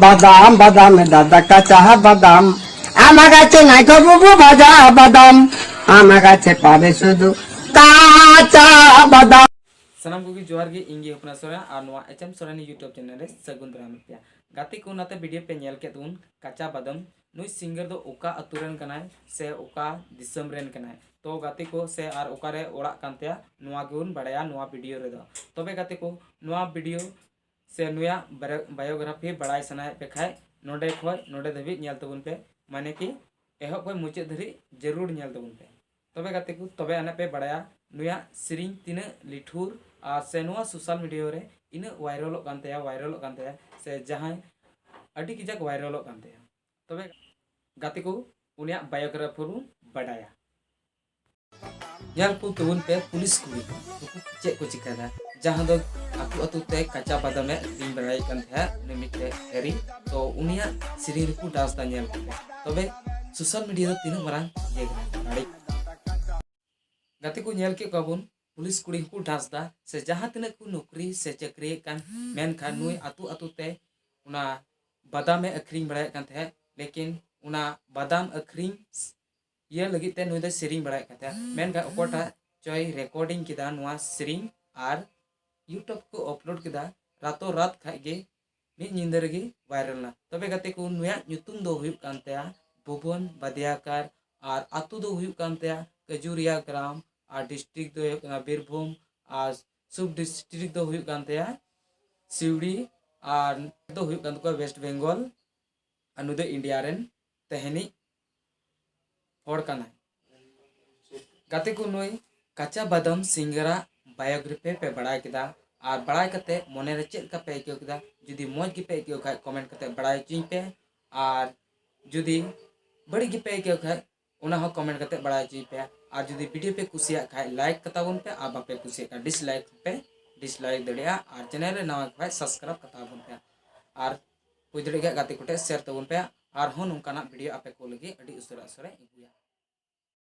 বাদাম বাদাম দাদা কাঁচা বাদাম আমার কাছে নাই গো বুবু ভাজা বাদাম আমার কাছে পাবে শুধু কাঁচা বাদাম। सानाम को जोहार गे इंगे अपना सोरा और नवा एचएम सोरानी यूट्यूब चैनल रे सगुन दाराम पे गाते को नाते वीडियो पे नेल के तुन कच्चा बादाम नुई सिंगर दो ओका अतुरन कनाय से ओका दिसम रेन कनाय तो गाते को से आर ओका रे ओड़ा कांतेया नवा गुन बड़ाया नवा वीडियो रे दो तबे गाते को नवा वीडियो से नुया बायोग्राफी बड़ाई सनाय पे खाय नोडे खय नोडे धबी नेल तबुन पे माने कि एहो कोई मुचे धरी जरूर नेल तबुन पे तबे गाते को तबे आने पे बड़ाया नुया सिरिंग तीन लिठुर और से नुआ सोशल मीडिया रे इन वायरलोग कांतेया से जहां अड़ी किजक वायरलोग कांतेया तबे गाते को उनिया बायोग्राफर बड़ाया यार को तुन पे पुलिस कुड़ी चे को चिकादा जहां दो आतु आतु ते कच्चा बादाम में दिन बड़ाई कांतेया निमिते हेरी तो उनिया सिरिंग को डांस दा नेल तबे सोशल मीडिया रे तीन मरान ये गाड़ी गाते को नेल के कबुन पुलिस कुड़ी को डांस दा से जहां तिना को नौकरी से चक्री कान मेन खान नुई आतु आतु ते उना बादाम में अखरिंग बड़ाय कान थे लेकिन उना बादाम अखरिंग ये लगी ते नुई दे सिरिंग बड़ाय कान थे मेन का ओकोटा चोय रिकॉर्डिंग किदा नुआ सिरिंग आर यूट्यूब को अपलोड किदा रातो रात खाय गे मी निंदर गे वायरल ना तबे गाते को नुया nyutum दो हुई कान ते भुवन बदियाकार और आतु दो हुई कान ते कजुरिया ग्राम और डिस्ट्रिक्ट दो बीरभूम और सब डिस्ट्रिक्ट दो हुई कानते सिवड़ी और दो हुई कान वेस्ट बेंगल और नुदे इंडिया रेन तहनी हॉर काना गाते को नुई कच्चा बादाम सिंगरा बायोग्राफी पे बड़ाई किदा और बड़ाई कते मोने रे चेक का पे आइयो किदा जुदी मौज गी पे आइयो खाय कमेंट कते बड़ाई चिं पे और जुदी बड़ी गी पे आइयो खाय उना हो कमेंट कते बड़ाई चिं पे और जुदी वीडियो पे कुसिया खाय लाइक कताबन पे आ बापे कुसिया का डिसलाइक दड़िया और चैनल रे नवा खाय सब्सक्राइब कताबन पे और कोई दड़िया गाते कोटे शेयर तबन पे और हो नोंकाना वीडियो आपे को लगी अडी उसरा उसरा इगुया।